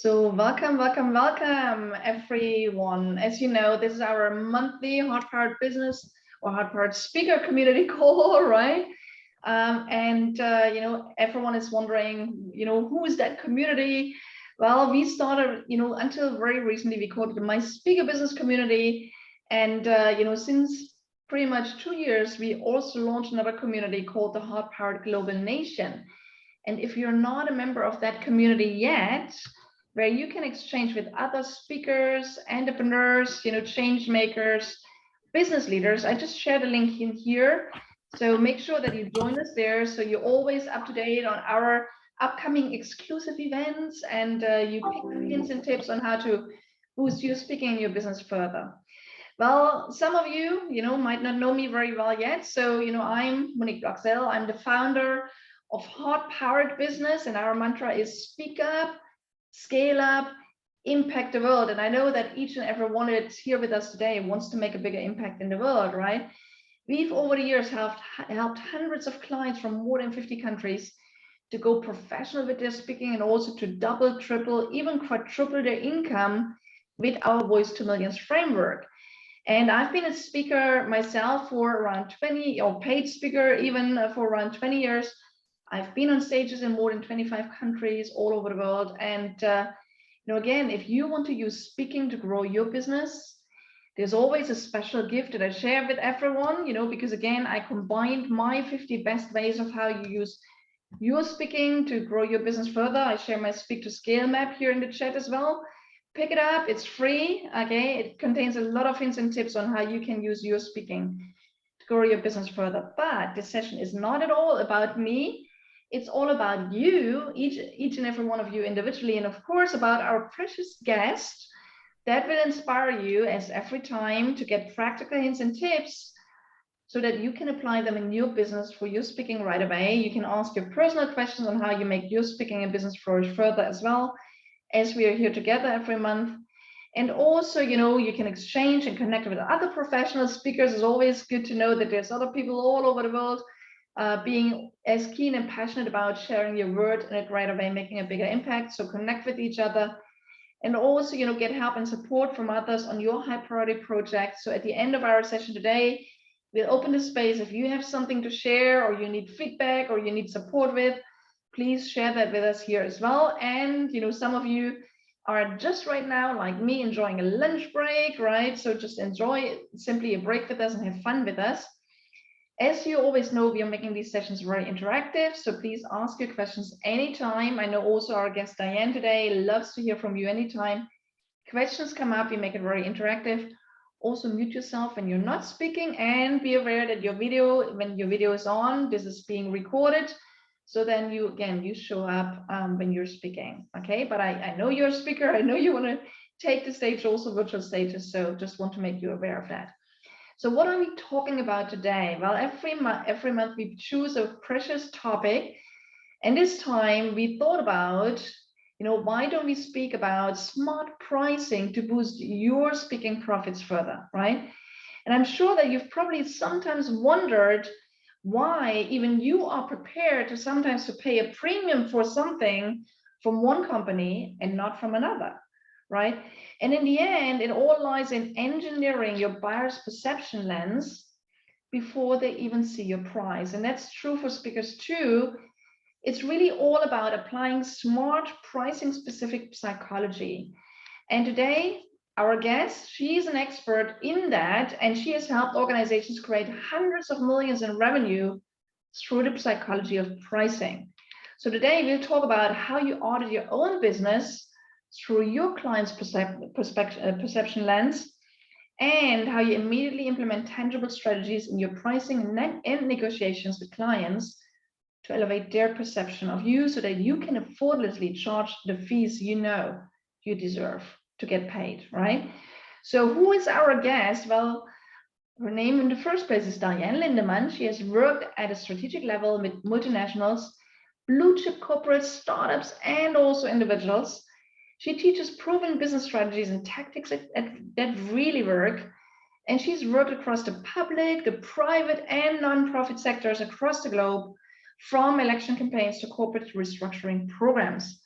So welcome, everyone. As you know, this is our monthly Hard Powered Business or Hard Powered Speaker Community call, right? Everyone is wondering, who is that community? Well, we started, until very recently, we called it the MySpeaker Business Community. And, since pretty much 2 years, we also launched another community called the Hard Powered Global Nation. And if you're not a member of that community yet, where you can exchange with other speakers, entrepreneurs, change makers, business leaders. I just shared a link in here. So make sure that you join us there, so you're always up to date on our upcoming exclusive events, and you pick up hints and tips on how to boost your speaking and your business further. Well, some of you, might not know me very well yet. So, I'm Monique Doxel. I'm the founder of Hard Powered Business, and our mantra is speak up, scale up, impact the world. And I know that each and every one that's here with us today wants to make a bigger impact in the world, right? We've over the years helped hundreds of clients from more than 50 countries to go professional with their speaking, and also to double, triple, even quadruple their income with our Voice to Millions framework. And I've been a speaker myself for around 20, or paid speaker even for around 20 years. I've been on stages in more than 25 countries all over the world. And, again, if you want to use speaking to grow your business, there's always a special gift that I share with everyone, because again, I combined my 50 best ways of how you use your speaking to grow your business further. I share my Speak to Scale map here in the chat as well. Pick it up, it's free, okay? It contains a lot of hints and tips on how you can use your speaking to grow your business further. But this session is not at all about me. It's all about you, each and every one of you individually, and of course about our precious guest that will inspire you as every time to get practical hints and tips so that you can apply them in your business for your speaking right away. You can ask your personal questions on how you make your speaking and business flourish further as well, as we are here together every month. And also, you can exchange and connect with other professional speakers. It's always good to know that there's other people all over the world being as keen and passionate about sharing your word in a greater way, making a bigger impact. So connect with each other, and also, get help and support from others on your high priority project. So at the end of our session today, we'll open the space. If you have something to share, or you need feedback, or you need support with, please share that with us here as well. And, some of you are just right now, like me, enjoying a lunch break, right? So just enjoy simply a break with us and have fun with us. As you always know, we are making these sessions very interactive, so please ask your questions anytime. I know also our guest Diane today loves to hear from you anytime. Questions come up, we make it very interactive. Also mute yourself when you're not speaking, and be aware that when your video is on, this is being recorded. So then you show up when you're speaking, okay? But I know you're a speaker, I know you want to take the stage, also virtual stages, so just want to make you aware of that. So what are we talking about today? Well, every month we choose a precious topic. And this time we thought about, why don't we speak about smart pricing to boost your speaking profits further, right? And I'm sure that you've probably sometimes wondered why even you are prepared to sometimes to pay a premium for something from one company and not from another, right? And in the end, it all lies in engineering your buyer's perception lens before they even see your price. And that's true for speakers too. It's really all about applying smart pricing specific psychology. And today, our guest, she's an expert in that, and she has helped organizations create hundreds of millions in revenue through the psychology of pricing. So today we'll talk about how you audit your own business through your client's perception lens, and how you immediately implement tangible strategies in your pricing and negotiations with clients to elevate their perception of you so that you can effortlessly charge the fees you deserve to get paid, right? So who is our guest? Well, her name in the first place is Diane Lindeman. She has worked at a strategic level with multinationals, blue chip corporates, startups, and also individuals. She teaches proven business strategies and tactics that really work. And she's worked across the public, the private, and nonprofit sectors across the globe, from election campaigns to corporate restructuring programs.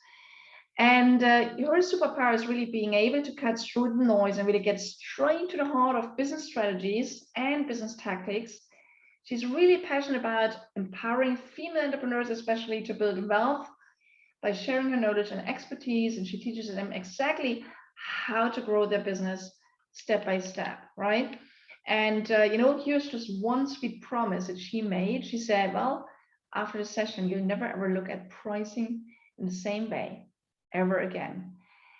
And her superpower is really being able to cut through the noise and really get straight to the heart of business strategies and business tactics. She's really passionate about empowering female entrepreneurs, especially to build wealth by sharing her knowledge and expertise. And she teaches them exactly how to grow their business step by step, right? And, here's just one sweet promise that she made. She said, well, after the session, you'll never ever look at pricing in the same way ever again.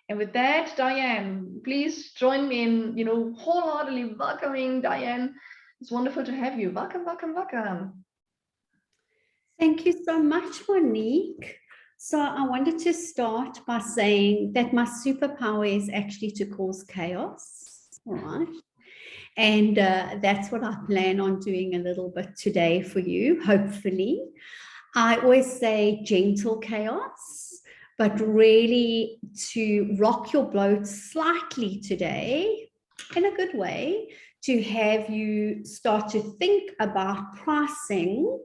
And with that, Diane, please join me in, wholeheartedly welcoming Diane. It's wonderful to have you. Welcome, welcome, welcome. Thank you so much, Monique. So I wanted to start by saying that my superpower is actually to cause chaos, all right? And that's what I plan on doing a little bit today for you, hopefully. I always say gentle chaos, but really to rock your boat slightly today, in a good way, to have you start to think about pricing,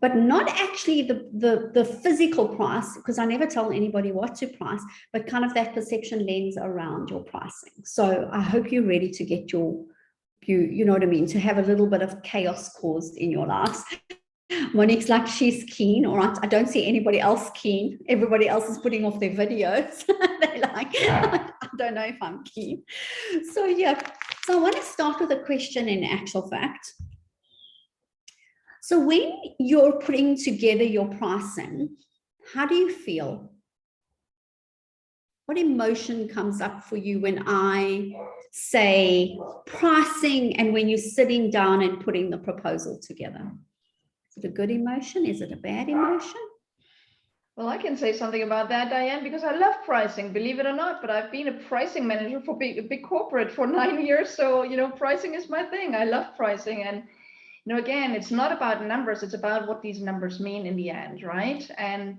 but not actually the physical price, because I never tell anybody what to price, but kind of that perception lens around your pricing. So I hope you're ready to get you know what I mean, to have a little bit of chaos caused in your lives. Monique's like, she's keen. All right, I don't see anybody else keen. Everybody else is putting off their videos. They're like, I don't know if I'm keen. So yeah, so I want to start with a question in actual fact. So when you're putting together your pricing, how do you feel? What emotion comes up for you when I say pricing and when you're sitting down and putting the proposal together? Is it a good emotion? Is it a bad emotion? Well, I can say something about that, Diane, because I love pricing, believe it or not, but I've been a pricing manager for big corporate for 9 years. So, pricing is my thing. I love pricing. And, again, it's not about numbers. It's about what these numbers mean in the end, right? And,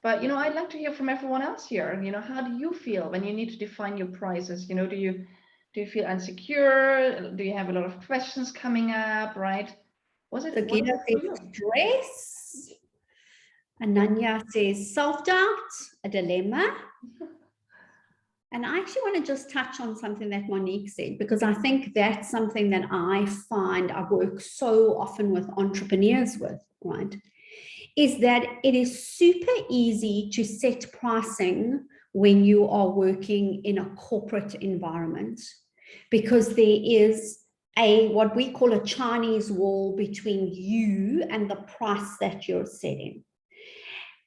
but, I'd like to hear from everyone else here. How do you feel when you need to define your prices? Do you feel insecure? Do you have a lot of questions coming up, right? Was it stress? Ananya says self-doubt, a dilemma. And I actually want to just touch on something that Monique said, because I think that's something that I find I work so often with entrepreneurs with, right? Is that it is super easy to set pricing when you are working in a corporate environment, because there is what we call a Chinese wall between you and the price that you're setting.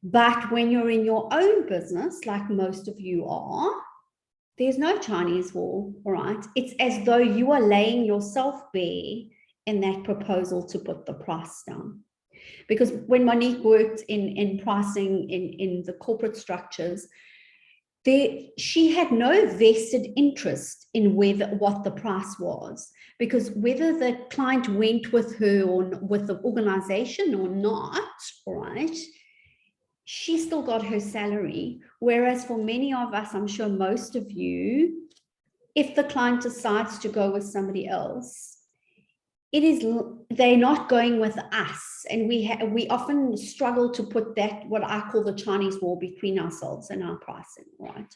But when you're in your own business, like most of you are, there's no Chinese wall, all right? It's as though you are laying yourself bare in that proposal to put the price down. Because when Monique worked in pricing in the corporate structures, she had no vested interest in what the price was, because whether the client went with her or with the organization or not, all right, she still got her salary. Whereas for many of us, I'm sure most of you, if the client decides to go with somebody else, they're not going with us. And we often struggle to put that, what I call the Chinese wall, between ourselves and our pricing, right?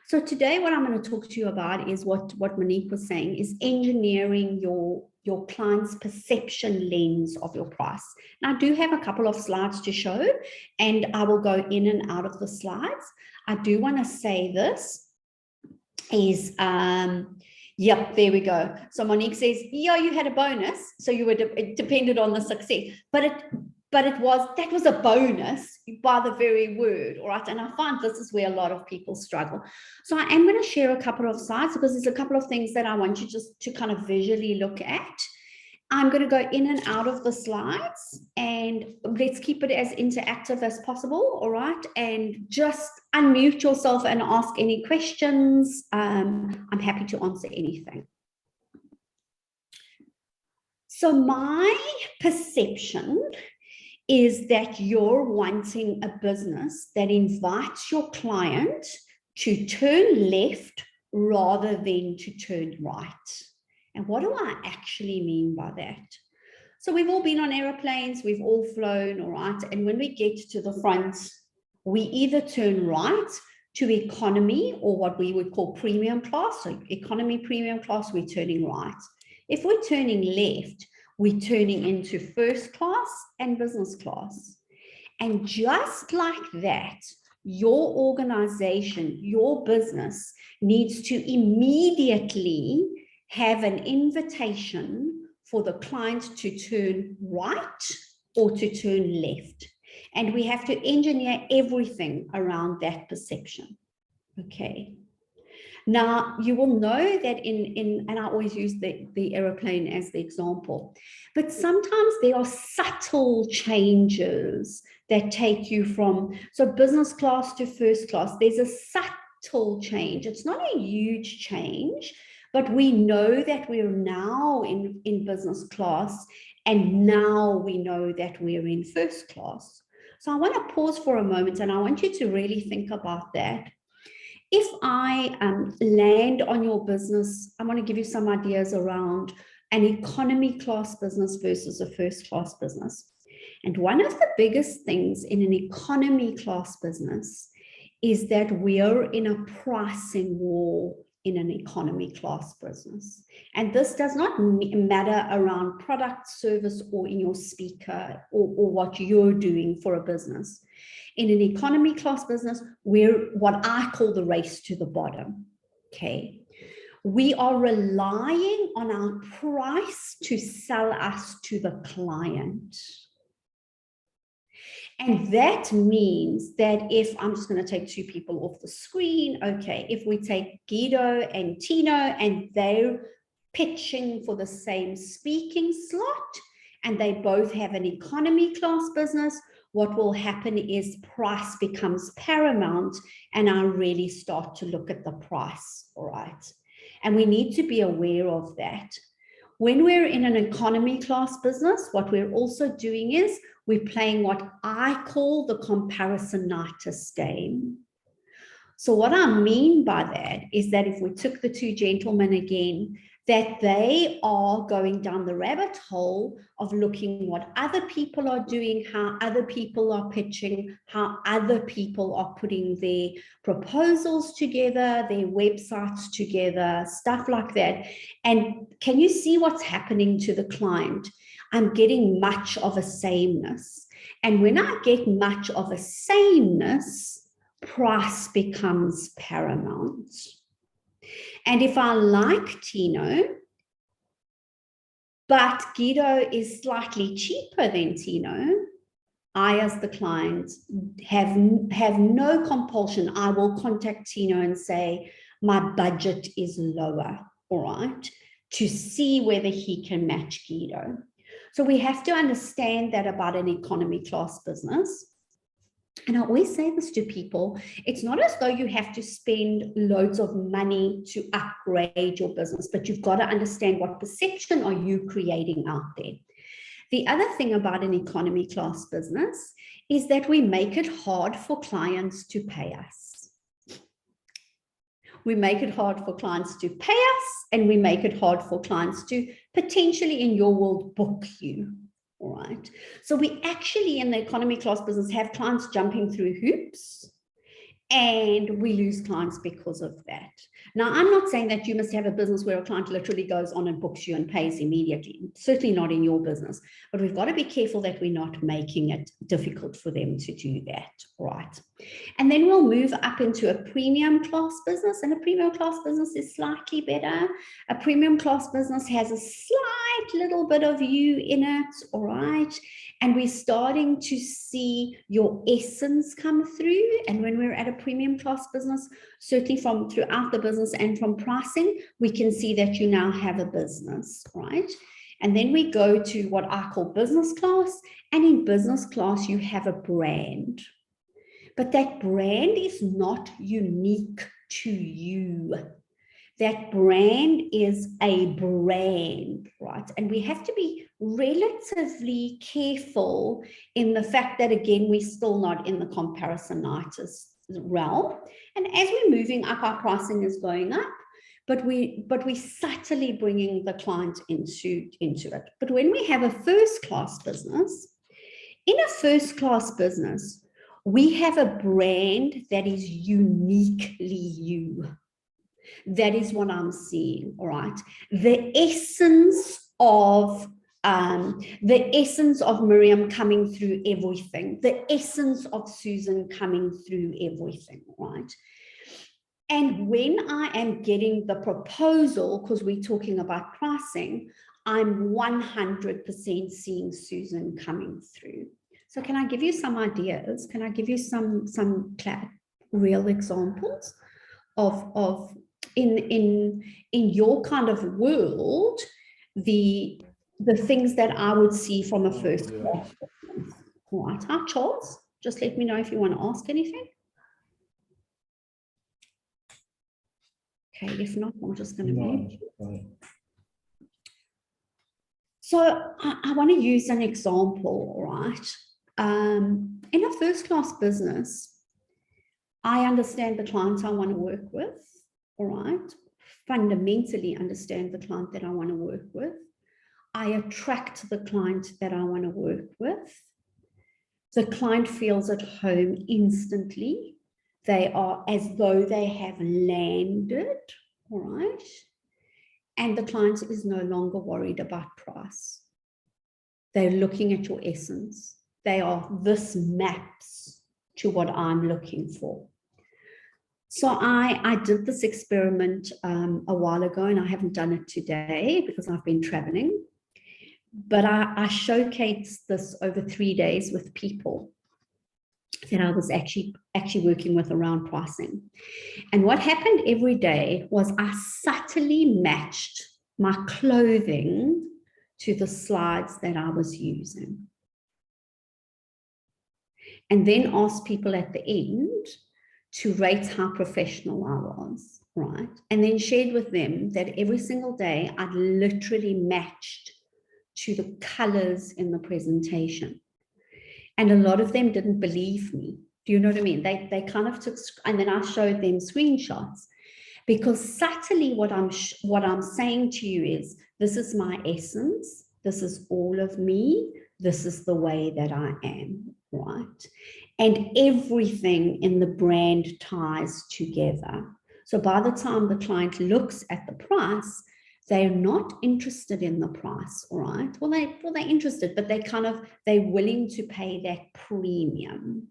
So today, what I'm going to talk to you about is what Monique was saying, is engineering your client's perception lens of your price. And I do have a couple of slides to show, and I will go in and out of the slides. I do want to say this is, yep, there we go. So Monique says, yeah, you had a bonus, so it depended on the success, but that was a bonus by the very word, all right? And I find this is where a lot of people struggle. So I am going to share a couple of slides, because there's a couple of things that I want you just to kind of visually look at. I'm going to go in and out of the slides, and let's keep it as interactive as possible, all right? And just unmute yourself and ask any questions. I'm happy to answer anything. So my perception is that you're wanting a business that invites your client to turn left rather than to turn right. And what do I actually mean by that? So we've all been on airplanes, we've all flown, all right? And when we get to the front, we either turn right to economy, or what we would call premium class. So economy, premium class, we're turning right. If we're turning left, we're turning into first class and business class. And just like that, your organization, your business needs to immediately have an invitation for the client to turn right or to turn left. And we have to engineer everything around that perception. Okay. Now, you will know that and I always use the aeroplane as the example, but sometimes there are subtle changes that take you from, so business class to first class. There's a subtle change. It's not a huge change, but we know that we're now in business class, and now we know that we're in first class. So I want to pause for a moment, and I want you to really think about that. If I land on your business, I want to give you some ideas around an economy class business versus a first class business. And one of the biggest things in an economy class business is that we're in a pricing war in an economy class business. And this does not matter around product, service, or in your speaker, or what you're doing for a business. In an economy class business, we're what I call the race to the bottom. Okay. We are relying on our price to sell us to the client. And that means that if I'm just going to take two people off the screen, okay, if we take Guido and Tino and they're pitching for the same speaking slot and they both have an economy class business, what will happen is price becomes paramount, and I really start to look at the price, all right? And we need to be aware of that. When we're in an economy class business, what we're also doing is we're playing what I call the comparisonitis game. So what I mean by that is that if we took the two gentlemen again, that they are going down the rabbit hole of looking what other people are doing, how other people are pitching, how other people are putting their proposals together, their websites together, stuff like that. And can you see what's happening to the client? I'm getting much of a sameness. And when I get much of a sameness, price becomes paramount. And if I like Tino, but Guido is slightly cheaper than Tino, I, as the client, have no compulsion. I will contact Tino and say, my budget is lower, all right, to see whether he can match Guido. So we have to understand that about an economy class business. And I always say this to people, it's not as though you have to spend loads of money to upgrade your business, but you've got to understand what perception are you creating out there. The other thing about an economy class business is that we make it hard for clients to pay us. We make it hard for clients to pay us, and we make it hard for clients to potentially, in your world, book you. All right. So we actually, in the economy class business, have clients jumping through hoops, and we lose clients because of that. Now, I'm not saying that you must have a business where a client literally goes on and books you and pays immediately. Certainly not in your business. But we've got to be careful that we're not making it difficult for them to do that. Right. And then we'll move up into a premium class business. And a premium class business is slightly better. A premium class business has a slight little bit of you in it. All right. And we're starting to see your essence come through. And when we're at a premium class business, certainly from throughout the business and from pricing, we can see that you now have a business, right? And then we go to what I call business class. And in business class, you have a brand. But that brand is not unique to you. That brand is a brand, right? And we have to be relatively careful in the fact that, again, we're still not in the comparisonitis realm. And as we're moving up, our pricing is going up, but we're subtly bringing the client into it. But when we have a first class business, in a first class business, We have a brand that is uniquely you. That is what I'm seeing, all right? The essence of Miriam coming through everything, the essence of Susan coming through everything, right? And when I am getting the proposal, because we're talking about pricing, I'm 100% seeing Susan coming through. So can I give you some ideas? Can I give you some real examples of in your kind of world, the things that I would see from a first class? Right. Hi, Charles. Just let me know if you want to ask anything. Okay, if not, I'm just going to mute you. So I want to use an example, right? In a first class business, I understand the clients I want to work with, all right? Fundamentally understand the client that I want to work with. I attract the client that I want to work with. The client feels at home instantly. They are as though they have landed, all right? And the client is no longer worried about price. They're looking at your essence. This maps to what I'm looking for. So I did this experiment a while ago, and I haven't done it today because I've been traveling. But I showcased this over 3 days with people that I was actually working with around pricing. And what happened every day was I subtly matched my clothing to the slides that I was using. And then asked people at the end to rate how professional I was, right? And then shared with them that every single day I'd literally matched to the colors in the presentation. And a lot of them didn't believe me. Do you know what I mean? They kind of took, and then I showed them screenshots, because subtly what I'm saying to you is, this is my essence. This is all of me. This is the way that I am, right? And everything in the brand ties together. So by the time the client looks at the price, they're not interested in the price, all right? Well, they're interested, but they're willing to pay that premium,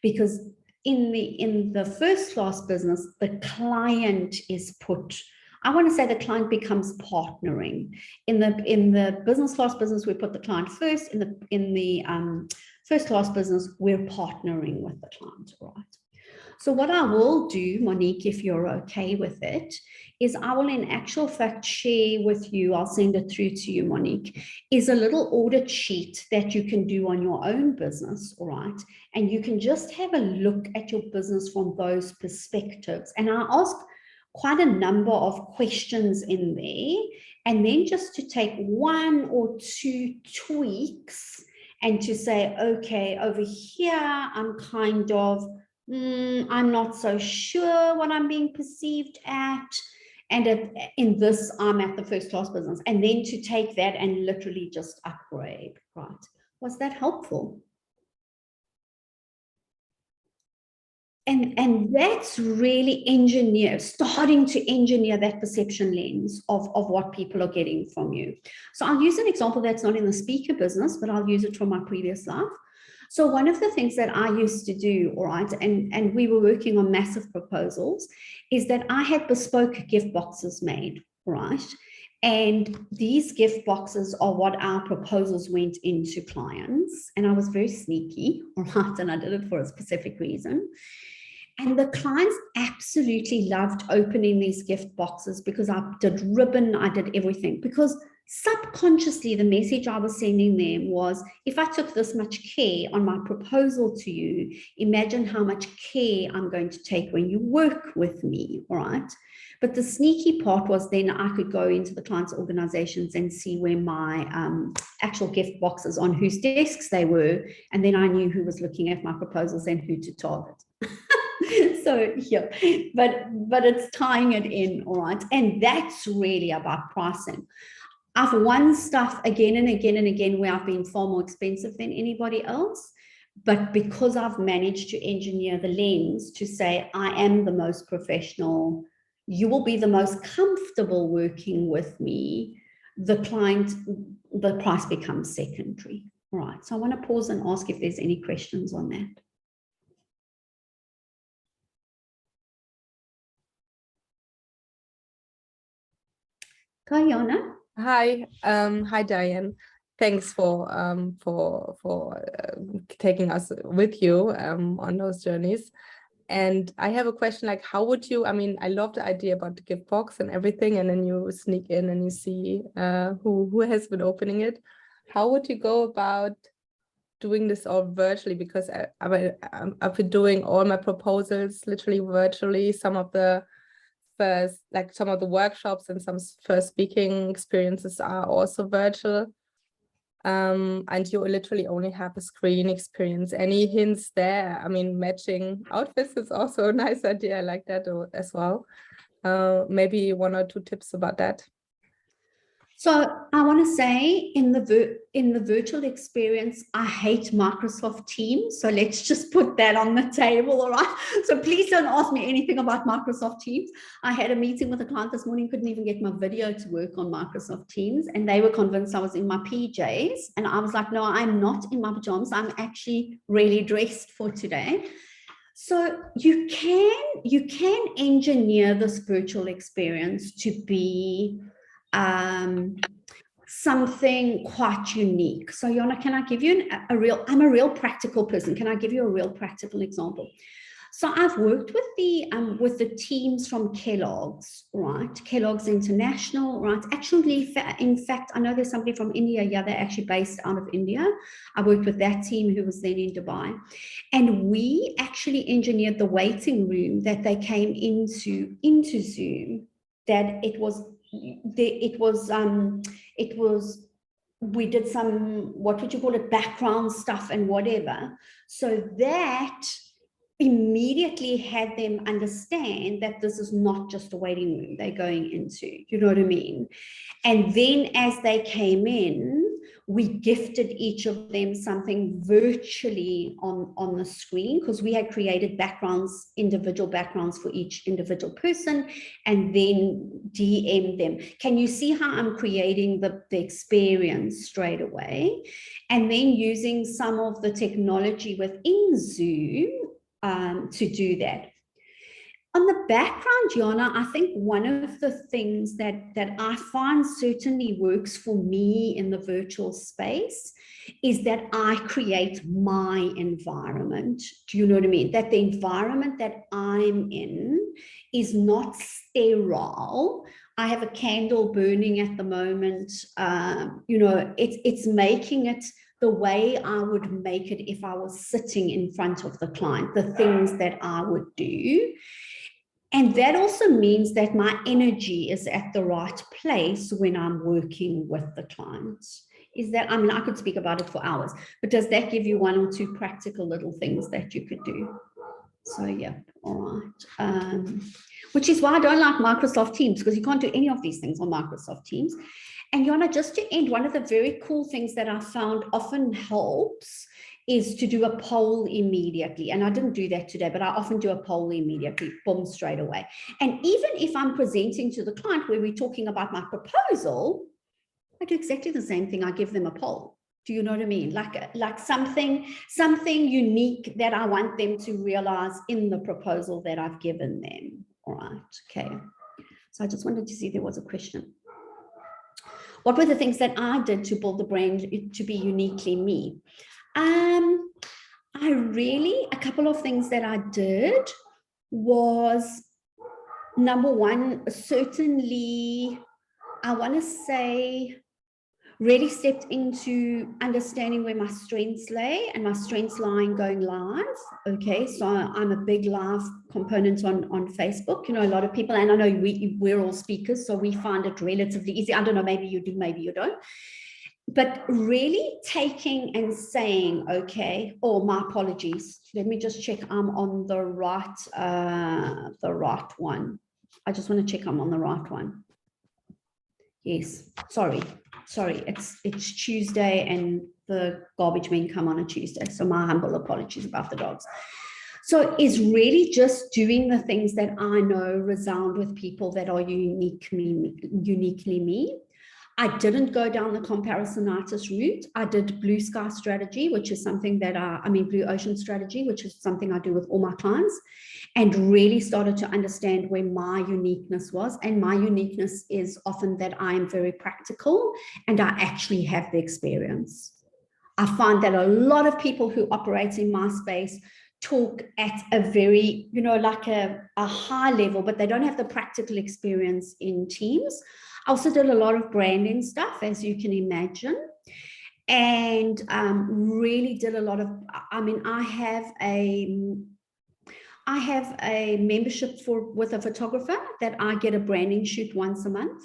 because in the first class business, the client is put. I want to say the client becomes partnering. In the business class business, we put the client first. In the first class business, we're partnering with the client, right? So what I will do, Monique, if you're okay with it, is I will in actual fact share with you, I'll send it through to you, Monique, is a little audit sheet that you can do on your own business, all right? And you can just have a look at your business from those perspectives. And I ask quite a number of questions in there, and then just to take 1 or 2 tweaks and to say, okay, over here, I'm kind of, I'm not so sure what I'm being perceived at. And in this, I'm at the first class business. And then to take that and literally just upgrade, right? Was that helpful? And that's really starting to engineer that perception lens of what people are getting from you. So I'll use an example that's not in the speaker business, but I'll use it from my previous life. So one of the things that I used to do, all right, and we were working on massive proposals, is that I had bespoke gift boxes made, right? And these gift boxes are what our proposals went into clients. And I was very sneaky, all right, and I did it for a specific reason. And the clients absolutely loved opening these gift boxes, because I did ribbon, I did everything, because subconsciously the message I was sending them was, if I took this much care on my proposal to you, imagine how much care I'm going to take when you work with me, all right? But the sneaky part was then I could go into the client's organizations and see where my actual gift boxes, on whose desks they were, and then I knew who was looking at my proposals and who to target. So yeah, but it's tying it in, all right? And that's really about pricing. I've won stuff again and again and again where I've been far more expensive than anybody else, But because I've managed to engineer the lens to say, I am the most professional, you will be the most comfortable working with me, the client, the price becomes secondary. All right. So I want to pause and ask if there's any questions on that. Kayana? Hi, hi Diane. Thanks for taking us with you on those journeys. And I have a question, like, how would you, I mean, I love the idea about the gift box and everything, and then you sneak in and you see who has been opening it. How would you go about doing this all virtually? Because I've been doing all my proposals literally virtually, some of the workshops and some first speaking experiences are also virtual. And you literally only have a screen experience. Any hints there? I mean, matching outfits is also a nice idea. I like that as well. Maybe 1 or 2 tips about that. So I want to say in the virtual experience, I hate Microsoft Teams. So let's just put that on the table, all right? So please don't ask me anything about Microsoft Teams. I had a meeting with a client this morning, couldn't even get my video to work on Microsoft Teams, and they were convinced I was in my PJs. And I was like, no, I'm not in my pajamas. I'm actually really dressed for today. So you can engineer this virtual experience to be something quite unique. So Jonna, can I give you I'm a real practical person. Can I give you a real practical example? So I've worked with the teams from Kellogg's, right? Kellogg's International, right? Actually, in fact, I know there's somebody from India. Yeah, they're actually based out of India. I worked with that team who was then in Dubai. And we actually engineered the waiting room that they came into Zoom, that we did some, what would you call it, background stuff and whatever, so that immediately had them understand that this is not just a waiting room they're going into, you know what I mean? And then as they came in, we gifted each of them something virtually on the screen, because we had created backgrounds, individual backgrounds for each individual person, and then DM them. Can you see how I'm creating the experience straight away? And then using some of the technology within Zoom to do that. On the background, Jonna, I think one of the things that I find certainly works for me in the virtual space is that I create my environment. Do you know what I mean? That the environment that I'm in is not sterile. I have a candle burning at the moment. You know, it's making it the way I would make it if I was sitting in front of the client, the things that I would do. And that also means that my energy is at the right place when I'm working with the clients. Is that, I mean, I could speak about it for hours, but does that give you 1 or 2 practical little things that you could do? So yeah, all right. Which is why I don't like Microsoft Teams, because you can't do any of these things on Microsoft Teams. And Jonna, just to end, one of the very cool things that I found often helps is to do a poll immediately. And I didn't do that today, but I often do a poll immediately, boom, straight away. And even if I'm presenting to the client where we're talking about my proposal, I do exactly the same thing. I give them a poll. Do you know what I mean? Like something unique that I want them to realize in the proposal that I've given them. All right, okay. So I just wanted to see if there was a question. What were the things that I did to build the brand to be uniquely me? A couple of things that I did was, number one, certainly, I want to say, really stepped into understanding where my strengths lay, and my strengths lying going live. Okay, so I'm a big live component on Facebook. You know, a lot of people, and I know we're all speakers, so we find it relatively easy. I don't know, maybe you do, maybe you don't. But really taking and saying, okay, oh, my apologies. Let me just check I'm on the right one. I just want to check I'm on the right one. Yes, sorry, it's Tuesday and the garbage men come on a Tuesday. So my humble apologies about the dogs. So it's really just doing the things that I know resound with people that are uniquely me. I didn't go down the comparisonitis route. I did blue sky strategy, which is something that blue ocean strategy, which is something I do with all my clients, and really started to understand where my uniqueness was. And my uniqueness is often that I am very practical and I actually have the experience. I find that a lot of people who operate in my space talk at a very, like a high level, but they don't have the practical experience in teams. I also did a lot of branding stuff, as you can imagine, and really did a lot of, I have a membership with a photographer that I get a branding shoot once a month,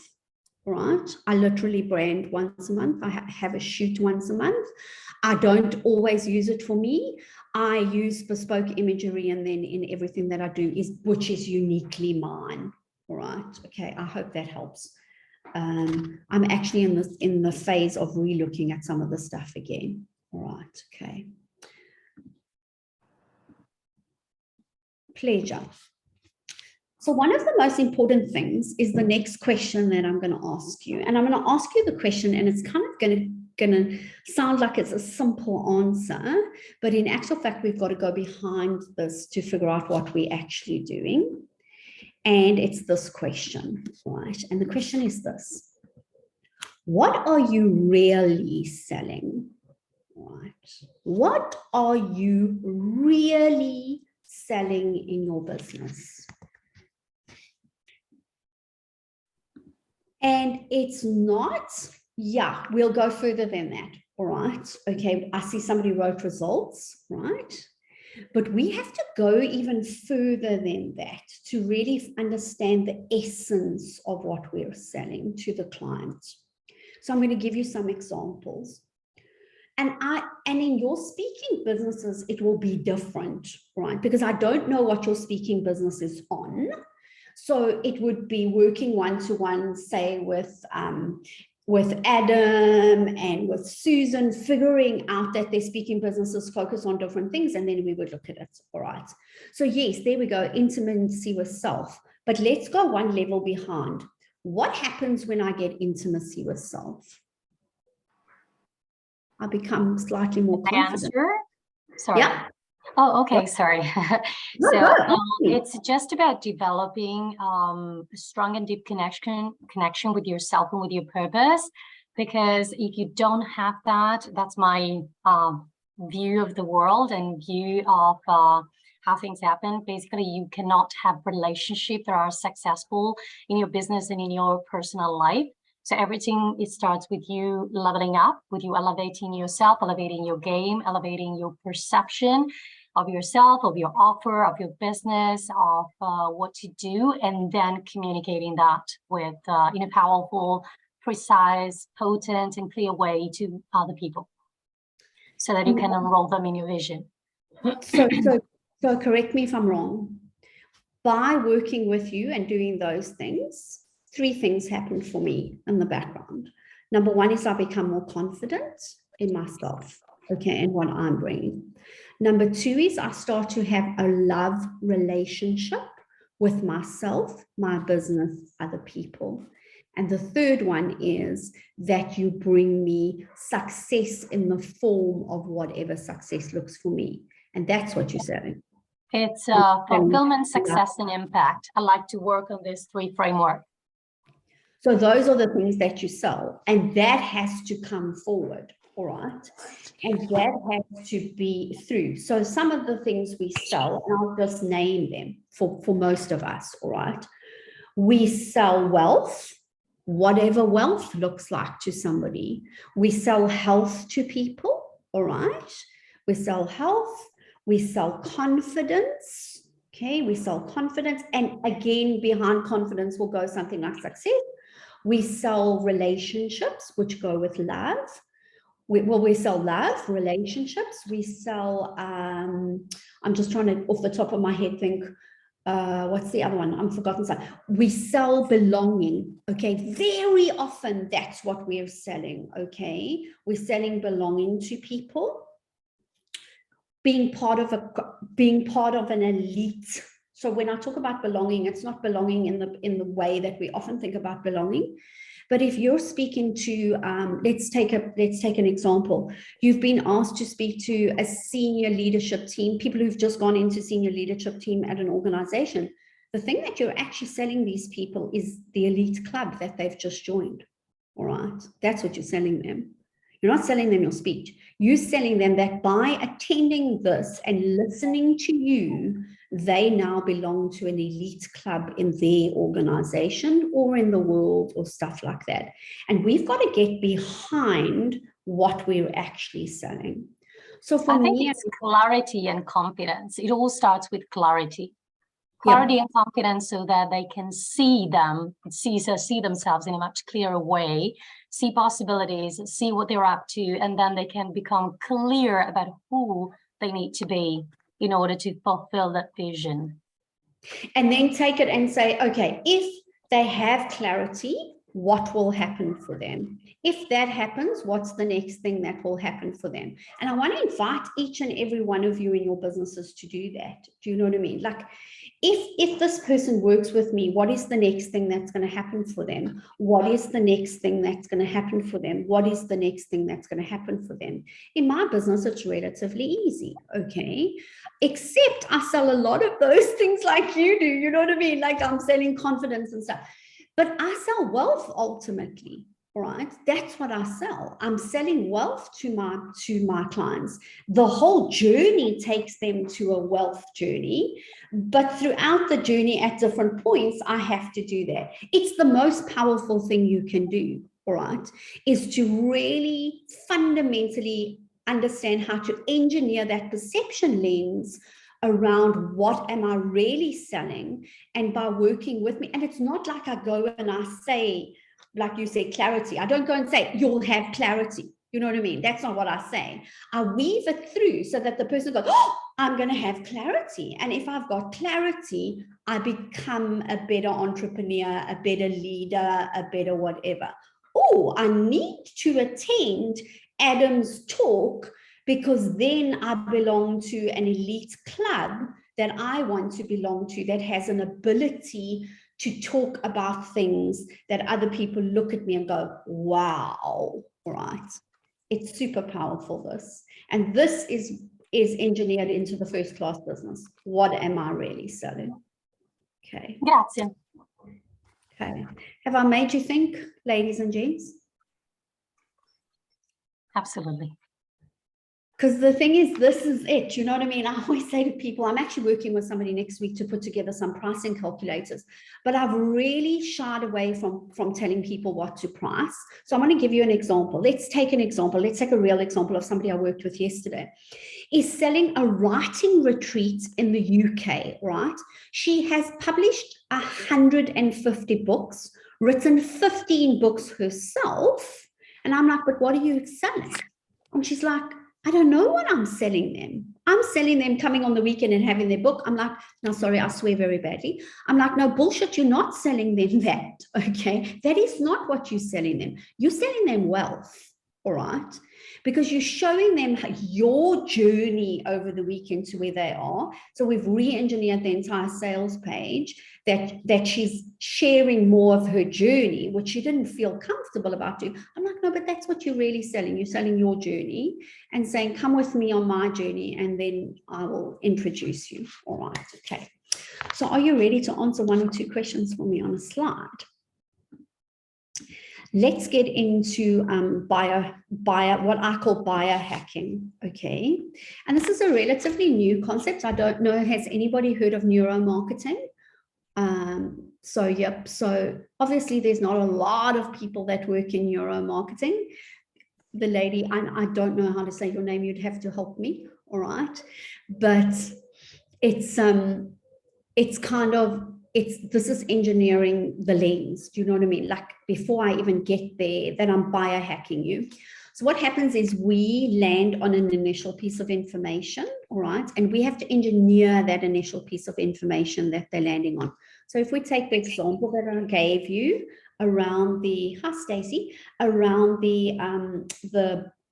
right? I literally brand once a month. I have a shoot once a month. I don't always use it for me. I use bespoke imagery, and then in everything that I do which is uniquely mine, all right? Okay, I hope that helps. I'm actually in the phase of re-looking at some of the stuff again. All right, okay. Pleasure. So one of the most important things is the next question that I'm going to ask you. And I'm going to ask you the question, and it's kind of going to sound like it's a simple answer, but in actual fact, we've got to go behind this to figure out what we're actually doing. And it's this question, right? And the question is this: what are you really selling, right? What are you really selling in your business? And it's not, yeah, we'll go further than that, all right? Okay, I see somebody wrote results, right? But we have to go even further than that to really understand the essence of what we're selling to the client. So I'm going to give you some examples. And in your speaking businesses, it will be different, right? Because I don't know what your speaking business is on. So it would be working one-to-one, say, with Adam and with Susan, figuring out that their speaking businesses focus on different things, and then we would look at it, all right? So yes, there we go, intimacy with self. But let's go one level behind. What happens when I get intimacy with self? I become slightly more confident. Answer? Sorry. Yeah. Oh, okay. Sorry. No, it's just about developing a strong and deep connection with yourself and with your purpose. Because if you don't have that, that's my view of the world and view of how things happen. Basically, you cannot have relationships that are successful in your business and in your personal life. So everything, it starts with you leveling up, with you elevating yourself, elevating your game, elevating your perception of yourself, of your offer, of your business, of what to do, and then communicating that with in a powerful, precise, potent, and clear way to other people, so that you can enroll them in your vision. So correct me if I'm wrong. By working with you and doing those things, 3 things happen for me in the background. Number 1 is I become more confident in myself, okay, and what I'm bringing. Number 2 is I start to have a love relationship with myself, my business, other people. And the third one is that you bring me success in the form of whatever success looks for me. And that's what you're selling. It's fulfillment, success, and impact. I like to work on this 3 framework. So those are the things that you sell, and that has to come forward, all right? And that has to be through. So some of the things we sell, and I'll just name them for most of us, all right? We sell wealth, whatever wealth looks like to somebody. We sell health to people, all right? We sell health, we sell confidence, okay? We sell confidence, and again, behind confidence will go something like success. We sell relationships, which go with love. We sell love, relationships. We sell, I'm just trying to, off the top of my head, think what's the other one? I'm forgotten. We sell belonging. Okay, very often that's what we're selling. Okay, we're selling belonging to people, being part of an elite. So when I talk about belonging, it's not belonging in the way that we often think about belonging. But if you're speaking to, let's take an example. You've been asked to speak to a senior leadership team, people who've just gone into senior leadership team at an organization. The thing that you're actually selling these people is the elite club that they've just joined. All right, that's what you're selling them. You're not selling them your speech. You're selling them that by attending this and listening to you, they now belong to an elite club in their organization or in the world or stuff like that. And we've got to get behind what we're actually selling. So for me, it's clarity and confidence. It all starts with clarity. Clarity and confidence, so that they can see themselves in a much clearer way, see possibilities, see what they're up to, and then they can become clear about who they need to be in order to fulfill that vision. And then take it and say, okay, if they have clarity, what will happen for them? If that happens, what's the next thing that will happen for them? And I want to invite each and every one of you in your businesses to do that. Do you know what I mean? Like, if this person works with me, what is the next thing that's going to happen for them? What is the next thing that's going to happen for them? What is the next thing that's going to happen for them? In my business, it's relatively easy, okay? Except I sell a lot of those things like you do, you know what I mean? Like I'm selling confidence and stuff. But I sell wealth ultimately, all right? That's what I sell. I'm selling wealth to my clients. The whole journey takes them to a wealth journey, but throughout the journey at different points, I have to do that. It's the most powerful thing you can do, all right, is to really fundamentally understand how to engineer that perception lens around what am I really selling, and by working with me. And it's not like I go and I say, like you say, clarity. I don't go and say, you'll have clarity. You know what I mean? That's not what I say. I weave it through so that the person goes, oh, I'm going to have clarity. And if I've got clarity, I become a better entrepreneur, a better leader, a better whatever. Oh, I need to attend Adam's talk because then I belong to an elite club that I want to belong to, that has an ability to talk about things that other people look at me and go, wow, right? It's super powerful, this. And this is engineered into the first class business. What am I really selling? Okay. Grazie. Okay. Have I made you think, ladies and gents? Absolutely. Because the thing is, this is it. You know what I mean? I always say to people, I'm actually working with somebody next week to put together some pricing calculators, but I've really shied away from telling people what to price. So I'm going to give you an example. Let's take an example. Let's take a real example of somebody I worked with yesterday. Is selling a writing retreat in the UK, right? She has published 150 books, written 15 books herself. And I'm like, but what are you selling? And she's like, I don't know what I'm selling them. I'm selling them coming on the weekend and having their book. I'm like, no, sorry, I swear very badly. I'm like, no, bullshit, you're not selling them that, okay? That is not what you're selling them. You're selling them wealth, all right? Because you're showing them your journey over the weekend to where they are. So we've re-engineered the entire sales page that she's sharing more of her journey, which she didn't feel comfortable about doing. I'm like, no, but that's what you're really selling. You're selling your journey and saying, come with me on my journey, and then I will introduce you. All right, okay. So are you ready to answer one or two questions for me on a slide? Let's get into what I call biohacking, okay? And this is a relatively new concept. I don't know, has anybody heard of neuromarketing? So obviously there's not a lot of people that work in neuromarketing. The lady, I don't know how to say your name, you'd have to help me, all right? But this is engineering the lens. Do you know what I mean? Like before I even get there, then I'm biohacking you. So what happens is we land on an initial piece of information, all right? And we have to engineer that initial piece of information that they're landing on. So if we take the example that I gave you around the, hi Stacey, around the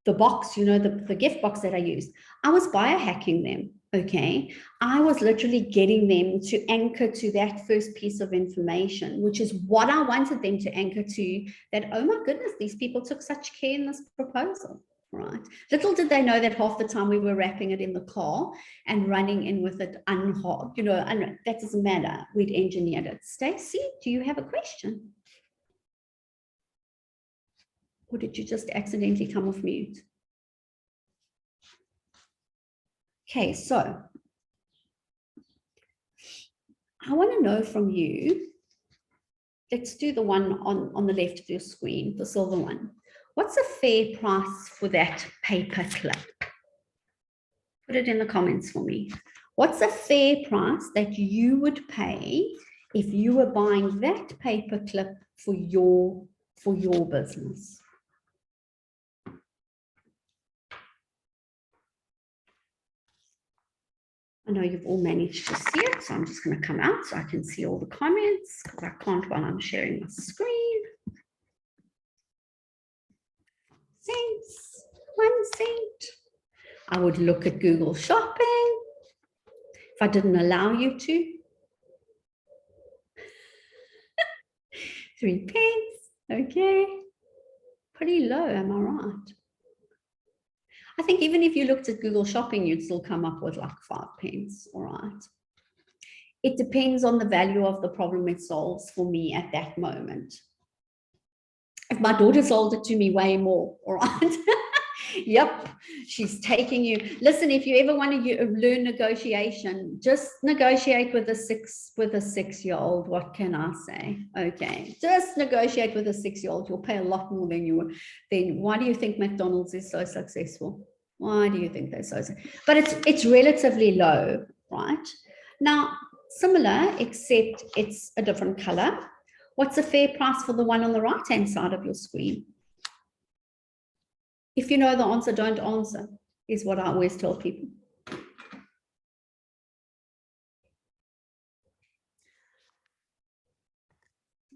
box, you know, the gift box that I used, I was biohacking them, okay? I was literally getting them to anchor to that first piece of information, which is what I wanted them to anchor to, that, oh my goodness, these people took such care in this proposal, right? Little did they know that half the time we were wrapping it in the car and running in with it unhard, you know, and that doesn't matter. We'd engineered it. Stacey, do you have a question? Or did you just accidentally come off mute? Okay, so I want to know from you, let's do the one on the left of your screen, the silver one. What's a fair price for that paper clip? Put it in the comments for me. What's a fair price that you would pay if you were buying that paper clip for your business? I know you've all managed to see it, so I'm just going to come out so I can see all the comments, because I can't while I'm sharing my screen. Cents, 1 cent. I would look at Google Shopping if I didn't allow you to. 3 pence, okay. Pretty low, am I right? I think even if you looked at Google Shopping, you'd still come up with like 5 pence, all right? It depends on the value of the problem it solves for me at that moment. If my daughter sold it to me way more, all right? Yep, she's taking you. Listen, if you ever want to learn negotiation, just negotiate with a 6-year-old. What can I say? Okay, just negotiate with a 6-year-old. You'll pay a lot more than you would. Then why do you think McDonald's is so successful? Why do you think they're so successful? But it's relatively low, right? Now, similar, except it's a different color. What's a fair price for the one on the right-hand side of your screen? If you know the answer, don't answer, is what I always tell people.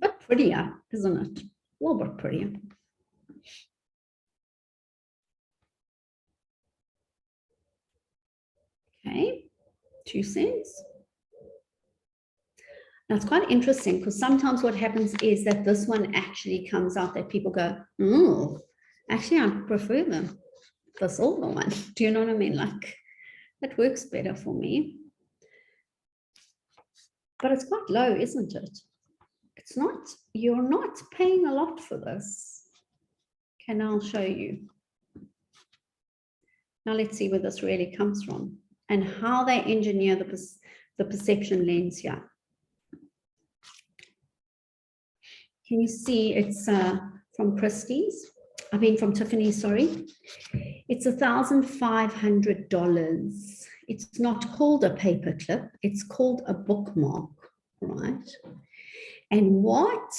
But prettier, isn't it? A little bit prettier. Okay, 2 cents. Now it's quite interesting because sometimes what happens is that this one actually comes out that people go, oh, actually I prefer the silver one. Do you know what I mean? Like, that works better for me. But it's quite low, isn't it? It's not, you're not paying a lot for this. Okay, now I'll show you. Now let's see where this really comes from and how they engineer the perception lens here. Can you see it's from Christie's? I mean from Tiffany's, sorry. It's $1,500. It's not called a paper clip, it's called a bookmark, right? And what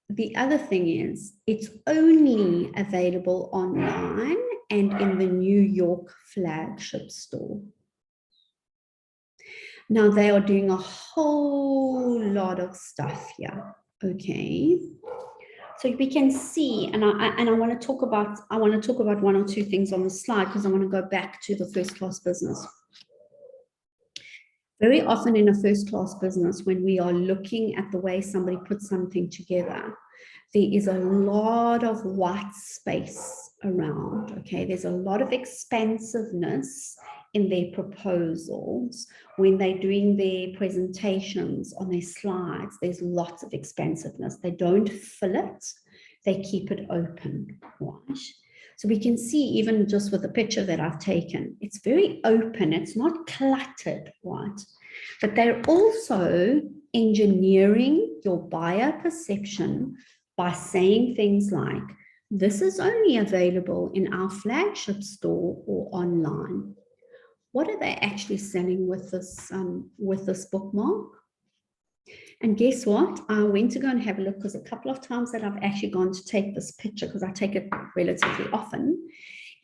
the other thing is, it's only available online and in the New York flagship store. Now they are doing a whole lot of stuff here. Okay, so we can see, and I want to talk about 1 or 2 things on the slide because I want to go back to the first class business. Very often in a first class business, when we are looking at the way somebody puts something together, there is a lot of white space around. Okay, there's a lot of expansiveness in their proposals. When they're doing their presentations on their slides, there's lots of expansiveness. They don't fill it, they keep it open, right? So we can see even just with the picture that I've taken, it's very open, it's not cluttered, right? But they're also engineering your buyer perception by saying things like, this is only available in our flagship store or online. What are they actually selling with this bookmark? And guess what? I went to go and have a look, because a couple of times that I've actually gone to take this picture, because I take it relatively often,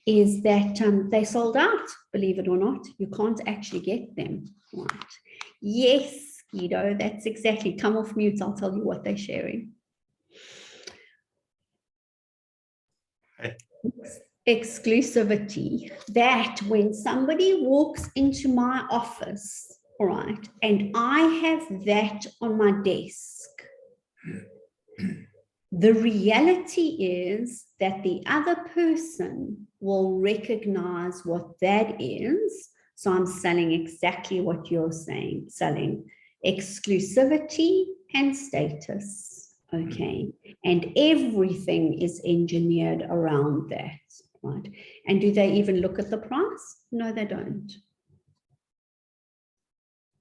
is that they sold out, believe it or not. You can't actually get them. Right. Yes, Guido, that's exactly. Come off mute, I'll tell you what they're sharing. Exclusivity. That when somebody walks into my office, all right, and I have that on my desk, the reality is that the other person will recognize what that is. So I'm selling exactly what you're saying, selling exclusivity and status. Okay. And everything is engineered around that, right? And do they even look at the price? No, they don't.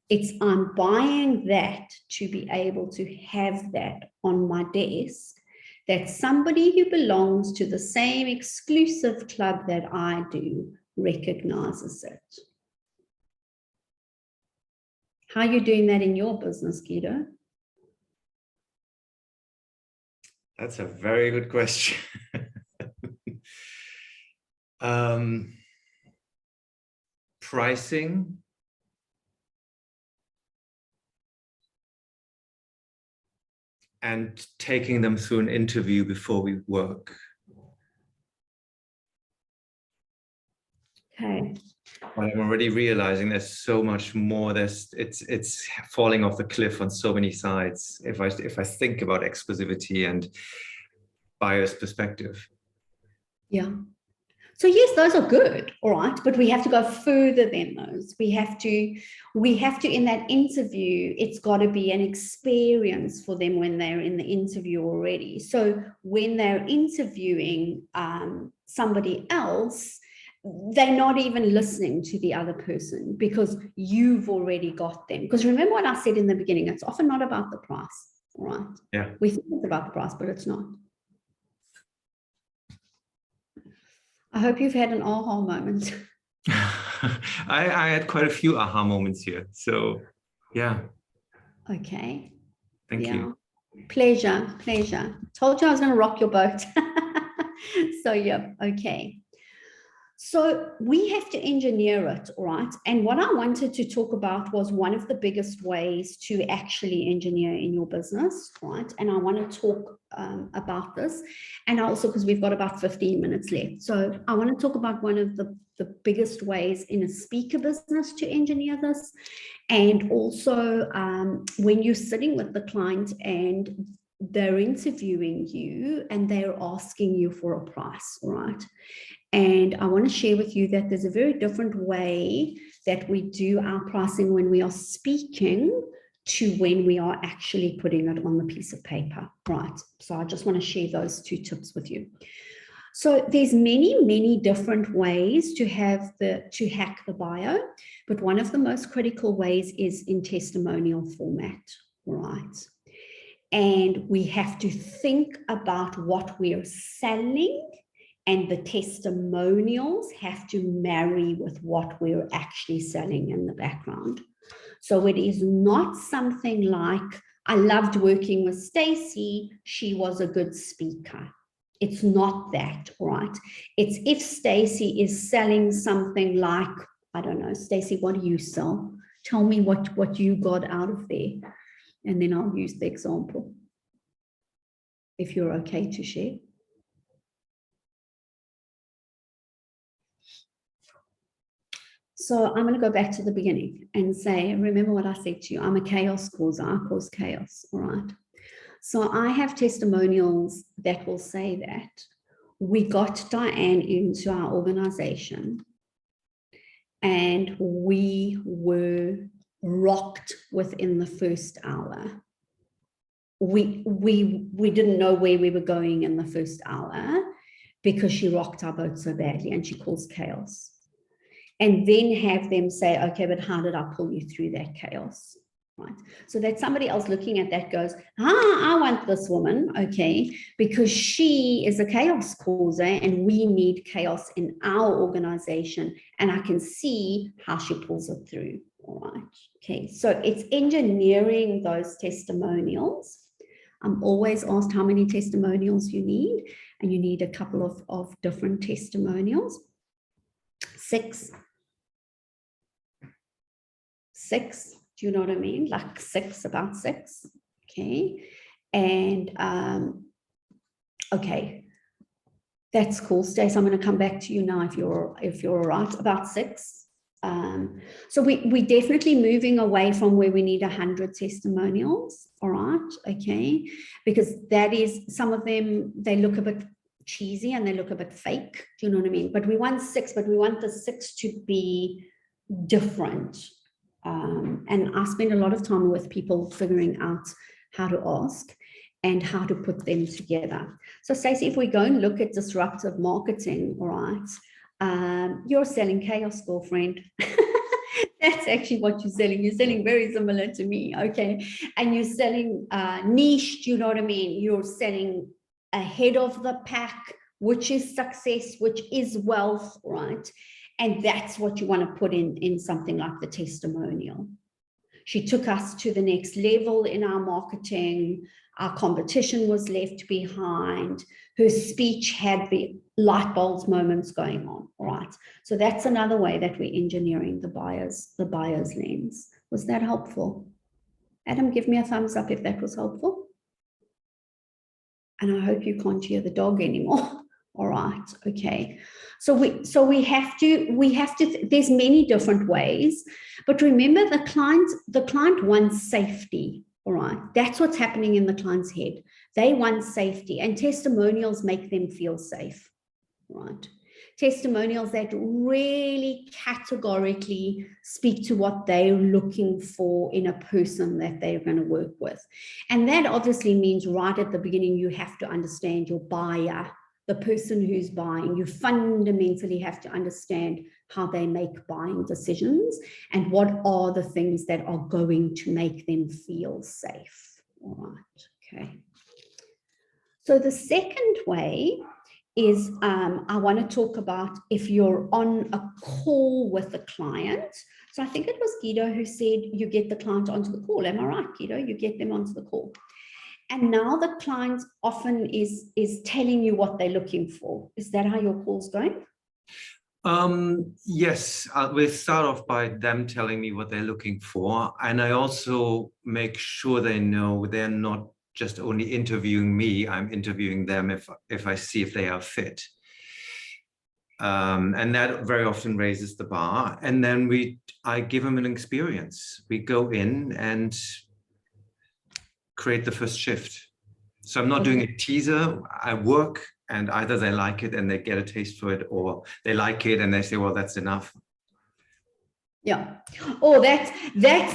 It's I'm buying that to be able to have that on my desk, that somebody who belongs to the same exclusive club that I do recognizes it. How are you doing that in your business, Guido? That's a very good question. Pricing. And taking them through an interview before we work. Okay. But I'm already realizing there's so much more. It's falling off the cliff on so many sides. If I think about exclusivity and buyer's perspective. Yeah. So yes, those are good, all right, but we have to go further than those. We have to in that interview, it's got to be an experience for them when they're in the interview already. So when they're interviewing somebody else, they're not even listening to the other person because you've already got them. Because remember what I said in the beginning, it's often not about the price, all right? Yeah. We think it's about the price, but it's not. I hope you've had an aha moment. I had quite a few aha moments here. So, yeah. Okay. Thank you. Pleasure. Told you I was going to rock your boat. So, yeah. Okay. So we have to engineer it, all right? And what I wanted to talk about was one of the biggest ways to actually engineer in your business, right? And I want to talk about this. And also because we've got about 15 minutes left. So I want to talk about one of the biggest ways in a speaker business to engineer this. And also when you're sitting with the client and they're interviewing you and they're asking you for a price, all right? And I want to share with you that there's a very different way that we do our pricing when we are speaking to when we are actually putting it on the piece of paper, right? So I just want to share those two tips with you. So there's many different ways to hack the bio, but one of the most critical ways is in testimonial format, right? And we have to think about what we're selling, and the testimonials have to marry with what we're actually selling in the background. So it is not something like, I loved working with Stacey, she was a good speaker. It's not that, right? It's if Stacey is selling something like, I don't know, Stacey, what do you sell? Tell me what you got out of there. And then I'll use the example, if you're okay to share. So I'm going to go back to the beginning and say, remember what I said to you, I'm a chaos causer, I cause chaos, all right? So I have testimonials that will say that we got Diane into our organization and we were rocked within the first hour. We didn't know where we were going in the first hour because she rocked our boat so badly and she caused chaos. And then have them say, okay, but how did I pull you through that chaos? Right. So that somebody else looking at that goes, I want this woman, okay, because she is a chaos causer and we need chaos in our organization. And I can see how she pulls it through. All right. Okay. So it's engineering those testimonials. I'm always asked how many testimonials you need, and you need a couple of different testimonials. 6. Do you know what I mean? Like 6, about 6. Okay. And okay. That's cool, Stace. I'm going to come back to you now if you're all right. About 6. So we're definitely moving away from where we need 100 testimonials. All right. Okay. Because that is, some of them, they look a bit cheesy and they look a bit fake. Do you know what I mean? But we want 6, but we want the 6 to be different. And I spend a lot of time with people figuring out how to ask and how to put them together. So Stacey, if we go and look at disruptive marketing, all right, you're selling chaos, girlfriend. That's actually what you're selling. You're selling very similar to me, okay? And you're selling niche, do you know what I mean? You're selling ahead of the pack, which is success, which is wealth, right? And that's what you want to put in something like the testimonial. She took us to the next level in our marketing. Our competition was left behind. Her speech had the light bulbs moments going on. All right. So that's another way that we're engineering the buyer's lens. Was that helpful? Adam, give me a thumbs up if that was helpful. And I hope you can't hear the dog anymore. All right. Okay. So we have to, there's many different ways, but remember the client wants safety. All right. That's what's happening in the client's head. They want safety, and testimonials make them feel safe. Right. Testimonials that really categorically speak to what they're looking for in a person that they're going to work with. And that obviously means right at the beginning, you have to understand your buyer, the person who's buying. You fundamentally have to understand how they make buying decisions and what are the things that are going to make them feel safe. All right, okay. So the second way is I want to talk about if you're on a call with a client. So I think it was Guido who said you get the client onto the call. Am I right, Guido? You get them onto the call. And now the client often is telling you what they're looking for. Is that how your call's going? Yes, we'll start off by them telling me what they're looking for. And I also make sure they know they're not just only interviewing me, I'm interviewing them if I see if they are fit. And that very often raises the bar. And then I give them an experience. We go in and create the first shift. So I'm not doing a teaser. I work, and either they like it and they get a taste for it, or they like it and they say, well, that's enough. Yeah. Oh, that's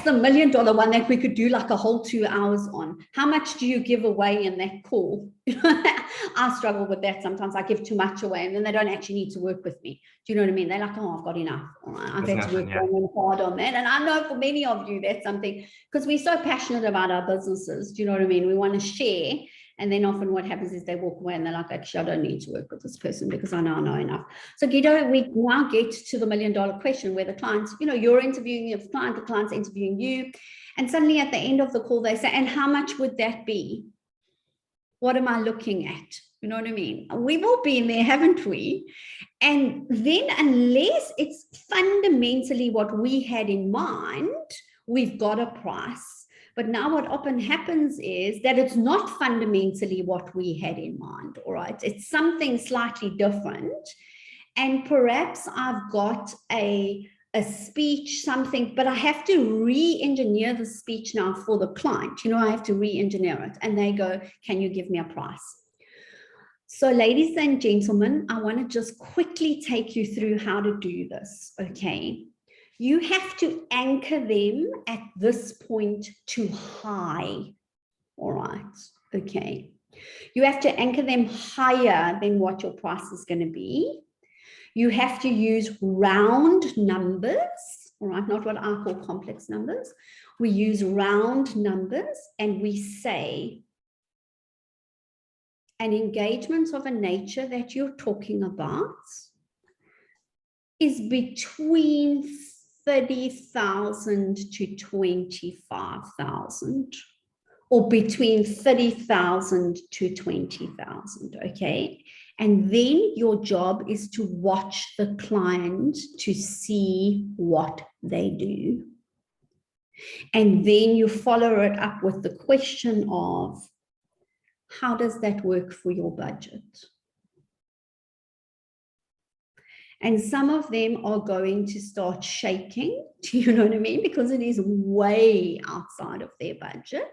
the $1 million one that we could do like a whole 2 hours on. How much do you give away in that call? I struggle with that sometimes. I give too much away and then they don't actually need to work with me. Do you know what I mean? They're like, oh, I've got enough. All right. I've had to work long and hard on that. And I know for many of you, that's something, because we're so passionate about our businesses. Do you know what I mean? We want to share. And then often what happens is they walk away and they're like, actually, I don't need to work with this person because I know enough. So Guido, we now get to the $1 million question where the clients, you know, you're interviewing your client, the client's interviewing you. And suddenly at the end of the call, they say, and how much would that be? What am I looking at? You know what I mean? We've all been there, haven't we? And then unless it's fundamentally what we had in mind, we've got a price. But now what often happens is that it's not fundamentally what we had in mind, all right? It's something slightly different. And perhaps I've got a speech, something, but I have to re-engineer the speech now for the client. You know, I have to re-engineer it. And they go, can you give me a price? So ladies and gentlemen, I want to just quickly take you through how to do this, okay? You have to anchor them at this point to high, all right, okay. You have to anchor them higher than what your price is going to be. You have to use round numbers, all right, not what I call complex numbers. We use round numbers and we say an engagement of a nature that you're talking about is between 30,000 to 25,000, or between 30,000 to 20,000, okay? And then your job is to watch the client to see what they do. And then you follow it up with the question of, how does that work for your budget? And some of them are going to start shaking, do you know what I mean? Because it is way outside of their budget.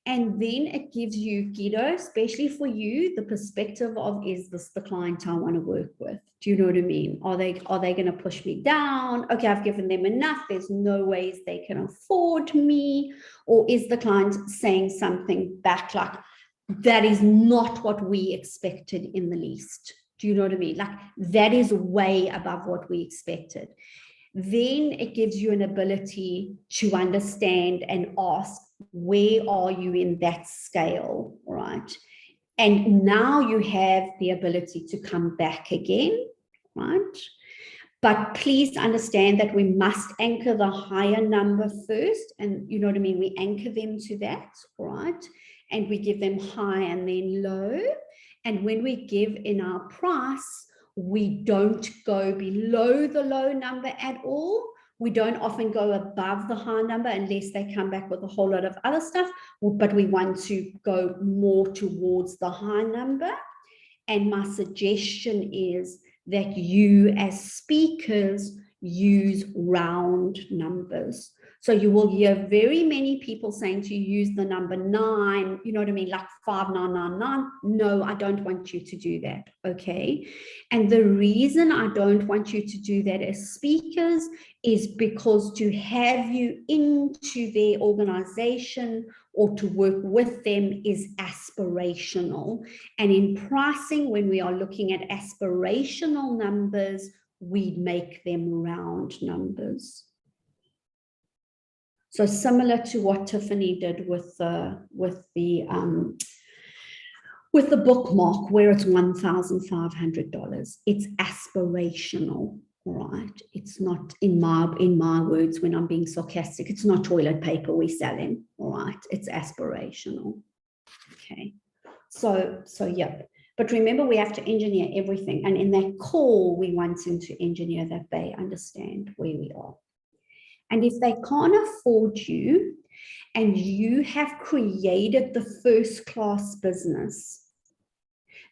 And then it gives you, Guido, especially for you, the perspective of, is this the client I want to work with? Do you know what I mean? Are they going to push me down? Okay, I've given them enough. There's no ways they can afford me. Or is the client saying something back like, that is not what we expected in the least? Do you know what I mean? Like, that is way above what we expected. Then it gives you an ability to understand and ask, where are you in that scale, right? And now you have the ability to come back again, right? But please understand that we must anchor the higher number first. And you know what I mean? We anchor them to that, right? And we give them high and then low. And when we give in our price, we don't go below the low number at all. We don't often go above the high number unless they come back with a whole lot of other stuff, but we want to go more towards the high number. And my suggestion is that you as speakers use round numbers. So you will hear very many people saying to use the number 9, you know what I mean, like 5999. No, I don't want you to do that, okay? And the reason I don't want you to do that as speakers is because to have you into their organization or to work with them is aspirational. And in pricing, when we are looking at aspirational numbers, we make them round numbers. So similar to what Tiffany did with the bookmark, where it's $1,500. It's aspirational, right? It's not, in my words, when I'm being sarcastic, it's not toilet paper we're selling, all right? It's aspirational. Okay. So yeah. But remember, we have to engineer everything. And in that call, we want them to engineer that they understand where we are. And if they can't afford you and you have created the first-class business,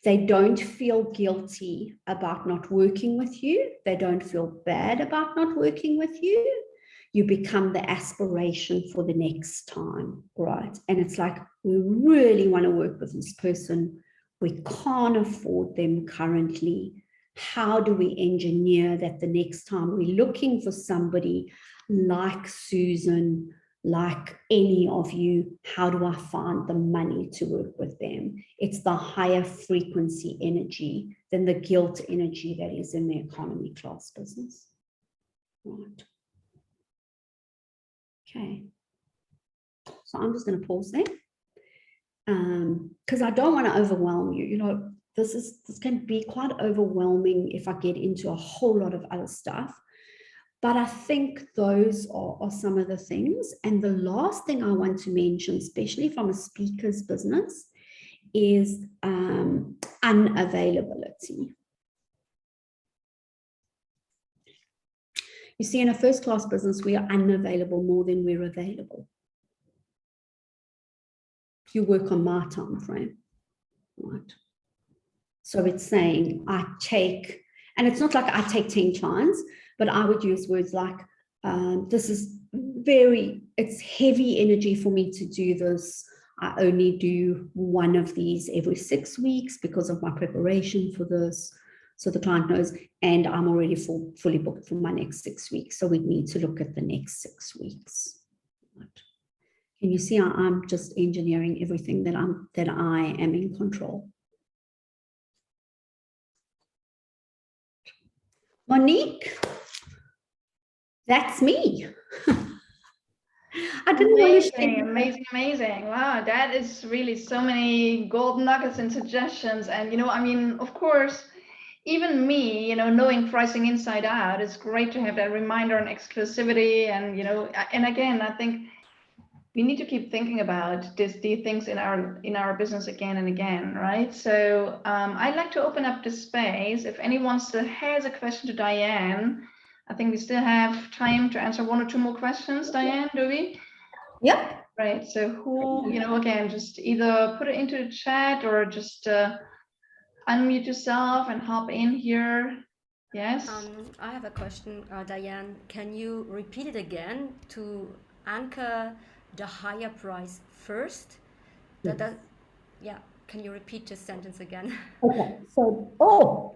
they don't feel guilty about not working with you. They don't feel bad about not working with you. You become the aspiration for the next time, right? And it's like, we really want to work with this person. We can't afford them currently. How do we engineer that the next time we're looking for somebody like Susan, like any of you, how do I find the money to work with them? It's the higher frequency energy than the guilt energy that is in the economy class business. Right. Okay. So I'm just going to pause there because I don't want to overwhelm you. You know, this can be quite overwhelming if I get into a whole lot of other stuff. But I think those are some of the things. And the last thing I want to mention, especially from a speaker's business, is unavailability. You see, in a first-class business, we are unavailable more than we're available. You work on my time frame, right? So it's saying I take, and it's not like I take 10 clients, but I would use words like, this is it's heavy energy for me to do this. I only do one of these every 6 weeks because of my preparation for this. So the client knows, and I'm already fully booked for my next 6 weeks. So we need to look at the next 6 weeks. Right. Can you see I'm just engineering everything that I am in control? Monique, that's me. I didn't want to share. Amazing. Wow, that is really so many gold nuggets and suggestions. And, you know, I mean, of course, even me, knowing pricing inside out, it's great to have that reminder on exclusivity. And, and again, I think we need to keep thinking about these things in our business again and again, right? So I'd like to open up the space. If anyone still has a question to Diane, I think we still have time to answer 1 or 2 more questions. Diane, do we? Yep. Right. So who, again, just either put it into the chat or just unmute yourself and hop in here. Yes. I have a question, Diane. Can you repeat it again to anchor the higher price first? Yeah. Can you repeat the sentence again? Okay. So,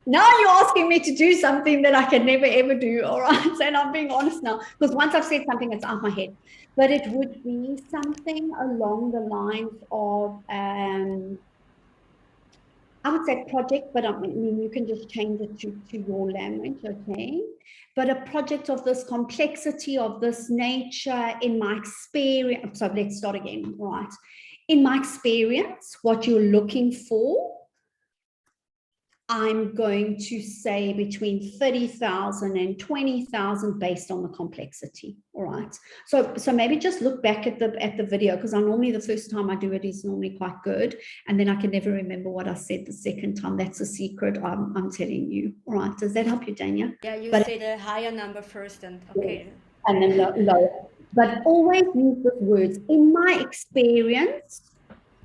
now you're asking me to do something that I can never ever do. All right. And I'm being honest now, because once I've said something, it's out of my head. But it would be something along the lines of, I would say project, but I mean, you can just change it to your language, okay? But a project of this complexity, of this nature, in my experience, so let's start again, right? In my experience, what you're looking for, I'm going to say between 30,000 and 20,000 based on the complexity. All right. So maybe just look back at the video, because I normally, the first time I do it is normally quite good. And then I can never remember what I said the second time. That's a secret I'm telling you. All right. Does that help you, Dania? Yeah, you say the higher number first and okay. And then lower. But always use the words. In my experience,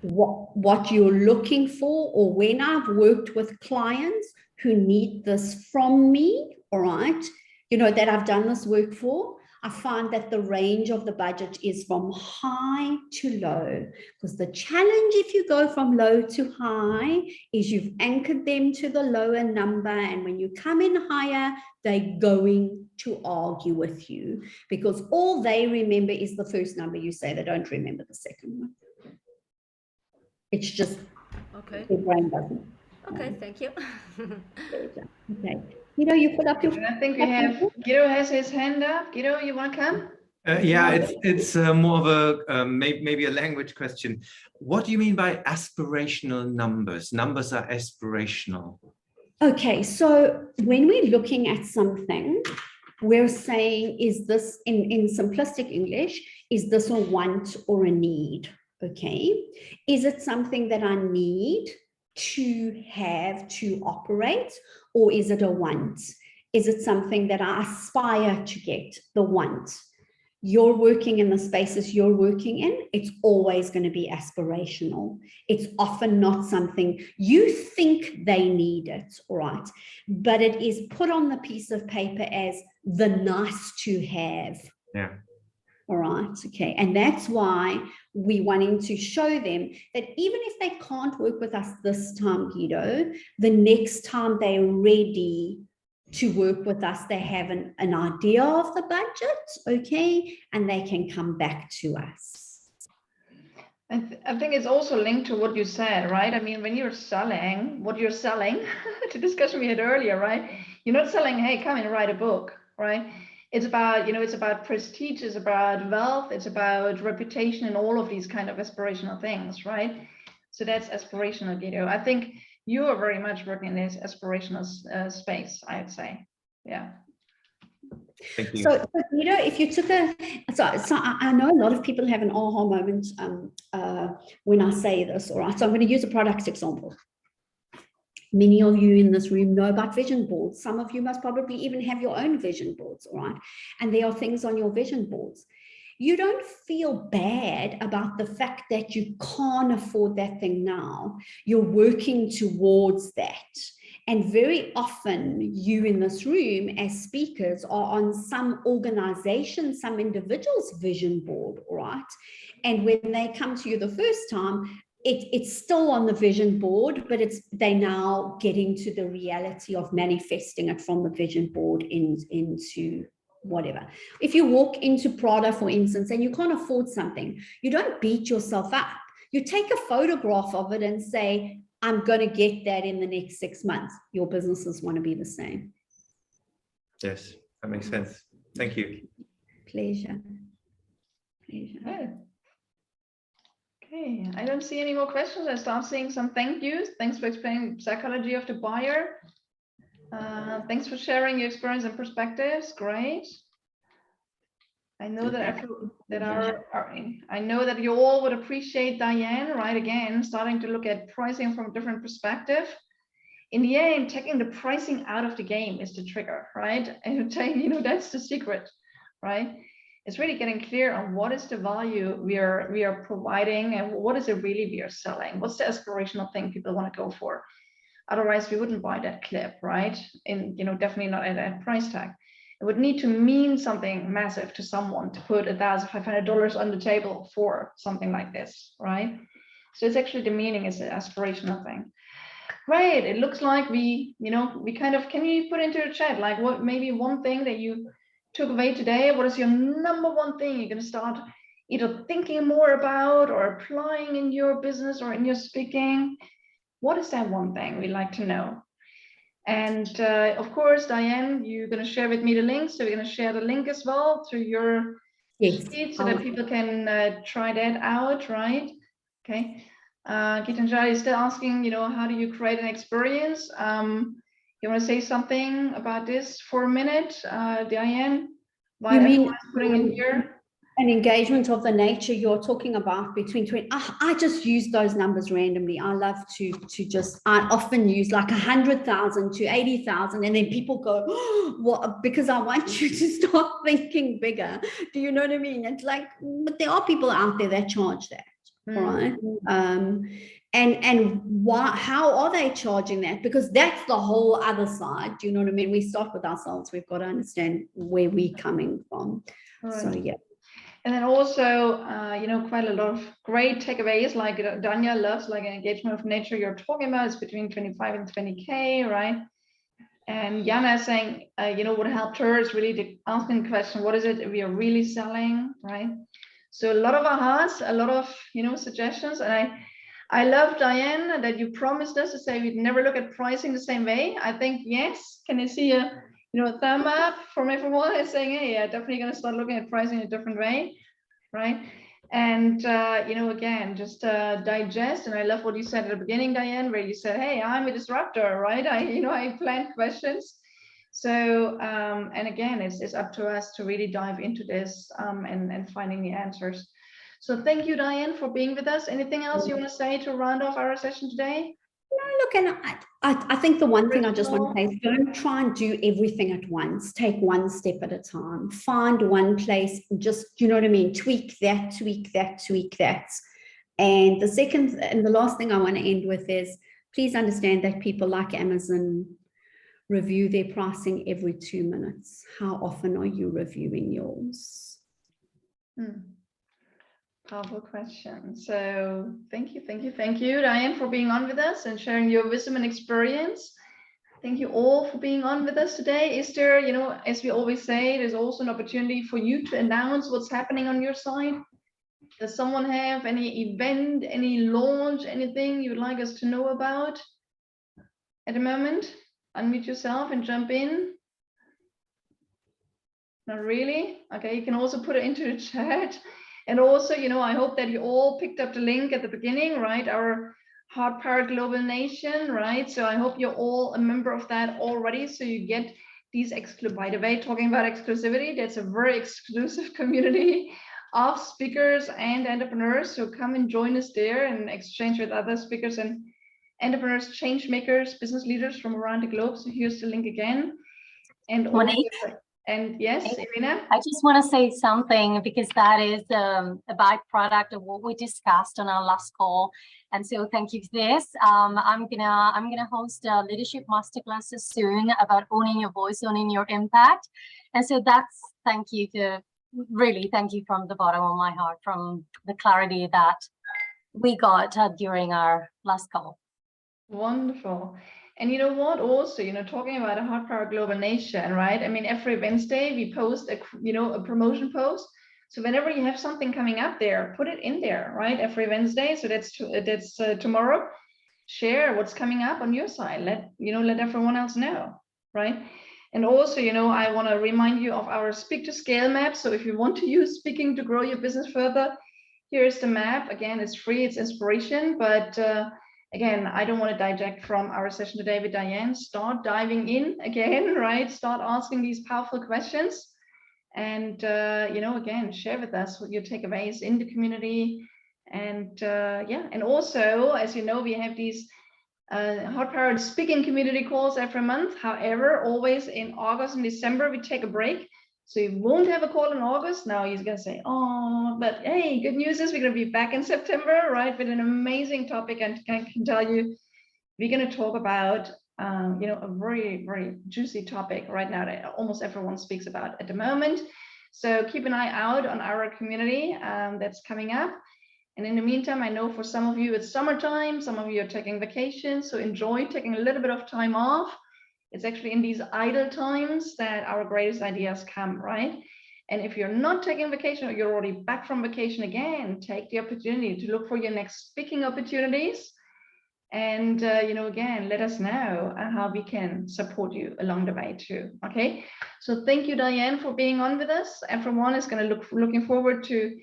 what you're looking for, or when I've worked with clients who need this from me, all right, that I've done this work for, I find that the range of the budget is from high to low, because the challenge if you go from low to high is you've anchored them to the lower number, and when you come in higher, they're going to argue with you, because all they remember is the first number you say. They don't remember the second one. It's just okay. Your brain doesn't. Okay, thank you. Okay. You put up your. And I think we have Guido has his hand up. Guido, you want to come? Yeah, it's more of a maybe a language question. What do you mean by aspirational numbers? Numbers are aspirational. Okay, so when we're looking at something, we're saying, is this, in simplistic English, is this a want or a need? Okay, is it something that I need to have to operate, or is it a want? Is it something that I aspire to get, the want? You're working in the spaces you're working in, it's always going to be aspirational. It's often not something you think they need it, all right? But it is put on the piece of paper as the nice to have. Yeah. All right, okay. And that's why we're wanting to show them that even if they can't work with us this time, Guido, the next time they're ready to work with us, they have an idea of the budget, okay, and they can come back to us. I think it's also linked to what you said, right? I mean, when you're selling, what you're selling, the discussion we had earlier, right? You're not selling, hey, come and write a book, right? It's about, it's about prestige, it's about wealth, it's about reputation, and all of these kind of aspirational things, right? So that's aspirational, Guido. I think you are very much working in this aspirational space, I'd say. Yeah. Thank you. So Guido, if you took so I know a lot of people have an aha moment when I say this, all right? So I'm going to use a product example. Many of you in this room know about vision boards. Some of you must probably even have your own vision boards, all right? And there are things on your vision boards. You don't feel bad about the fact that you can't afford that thing now. You're working towards that. And very often you in this room as speakers are on some organization, some individual's vision board, all right? And when they come to you the first time, it's still on the vision board, but they're now getting to the reality of manifesting it from the vision board into whatever. If you walk into Prada, for instance, and you can't afford something, you don't beat yourself up. You take a photograph of it and say, I'm going to get that in the next 6 months. Your businesses want to be the same. Yes, that makes sense. Thank you. Pleasure. Pleasure. Good. Okay, I don't see any more questions. I start seeing some thank yous. Thanks for explaining psychology of the buyer. Thanks for sharing your experience and perspectives. Great. I know that I know that you all would appreciate Diane, right? Again, starting to look at pricing from a different perspective. In the end, taking the pricing out of the game is the trigger, right? And that's the secret, right? It's really getting clear on what is the value we are providing and what is it really we are selling. What's the aspirational thing people want to go for? Otherwise, we wouldn't buy that clip, right? And definitely not at that price tag. It would need to mean something massive to someone to put $1,500 on the table for something like this, right? So it's actually the meaning is the aspirational thing. Great. It looks like we kind of, can you put into the chat, like what maybe one thing that you took away today? What is your number one thing you're going to start either thinking more about or applying in your business or in your speaking? What is that one thing we'd like to know? And of course, Diane, you're going to share with me the link. So we're going to share the link as well to your sheet so that people can try that out, right? Okay. Gitanjali is still asking, how do you create an experience? You want to say something about this for a minute, Diane? You mean putting in here? An engagement of the nature you're talking about between 20. I just use those numbers randomly. I love to just, I often use like 100,000 to 80,000, and then people go, oh, what? Because I want you to start thinking bigger. Do you know what I mean? It's like, but there are people out there that charge that, right? And why? How are they charging that? Because that's the whole other side. Do you know what I mean? We start with ourselves. We've got to understand where we're coming from. Right. So yeah. And then also, quite a lot of great takeaways, like Danya loves, like an engagement of nature you're talking about is between 25 and 20K, right? And Jana is saying, what helped her is really asking the question, what is it we are really selling, right? So a lot of ahas, a lot of, suggestions. And I love, Diane, that you promised us to say we'd never look at pricing the same way. I think, yes. Can you see a thumb up from everyone is saying, hey, yeah, definitely going to start looking at pricing in a different way, right? And, again, just digest. And I love what you said at the beginning, Diane, where you said, hey, I'm a disruptor, right? I plant questions. So, and again, it's up to us to really dive into this and finding the answers. So thank you, Diane, for being with us. Anything else you want to say to round off our session today? No, look, and I think the one thing I just want to say is don't try and do everything at once. Take one step at a time. Find one place, just, you know what I mean? Tweak that, tweak that, tweak that. And the second and the last thing I want to end with is please understand that people like Amazon review their pricing every 2 minutes. How often are you reviewing yours? Powerful question. So thank you, Diane, for being on with us and sharing your wisdom and experience. Thank you all for being on with us today. Is there, as we always say, there's also an opportunity for you to announce what's happening on your side. Does someone have any event, any launch, anything you would like us to know about at the moment? Unmute yourself and jump in. Not really? Okay, you can also put it into the chat. And also, I hope that you all picked up the link at the beginning, right? Our Heart Power Global Nation, right? So I hope you're all a member of that already. So you get these by the way, talking about exclusivity, that's a very exclusive community of speakers and entrepreneurs. So come and join us there and exchange with other speakers and entrepreneurs, change makers, business leaders from around the globe. So here's the link again. And Monique? And yes, Irina? I just want to say something because that is a byproduct of what we discussed on our last call. And so thank you for this. I'm gonna host leadership masterclasses soon about owning your voice, owning your impact. And so that's thank you from the bottom of my heart, from the clarity that we got during our last call. Wonderful. And you know what, also, talking about a Heart Power Global Nation, right? I mean, every Wednesday we post a promotion post. So whenever you have something coming up there, put it in there, right? Every Wednesday. So that's tomorrow. Share what's coming up on your side. Let everyone else know, right? And also, I want to remind you of our Speak to Scale map. So if you want to use speaking to grow your business further, here's the map. Again, it's free, it's inspiration, but again, I don't want to diject from our session today with Diane. Start diving in again, right? Start asking these powerful questions. And, you know, again, share with us what your takeaways in the community. And yeah, and also, as you know, we have these heart-powered speaking community calls every month. However, always in August and December, we take a break. So you won't have a call in August. Now you're going to say, oh, but hey, good news is we're going to be back in September, right? With an amazing topic. And I can tell you, we're going to talk about, you know, a very, very juicy topic right now that almost everyone speaks about at the moment. So keep an eye out on our community that's coming up. And in the meantime, I know for some of you it's summertime, some of you are taking vacations, so enjoy taking a little bit of time off. It's actually in these idle times that our greatest ideas come, right? And if you're not taking vacation or you're already back from vacation again, take the opportunity to look for your next speaking opportunities. And, you know, again, let us know how we can support you along the way too, okay? So thank you, Diane, for being on with us. Everyone is going to looking forward to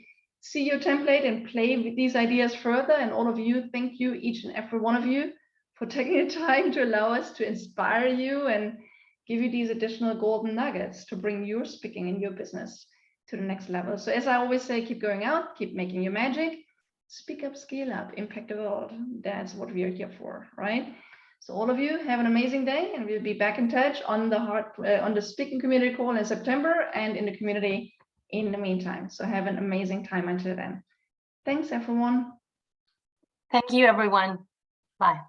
see your template and play with these ideas further. And all of you, thank you, each and every one of you, for taking the time to allow us to inspire you and give you these additional golden nuggets to bring your speaking and your business to the next level. So as I always say, keep going out, keep making your magic, speak up, scale up, impact the world. That's what we are here for, right? So all of you have an amazing day, and we'll be back in touch on the speaking community call in September and in the community in the meantime. So have an amazing time until then. Thanks, everyone. Thank you, everyone. Bye.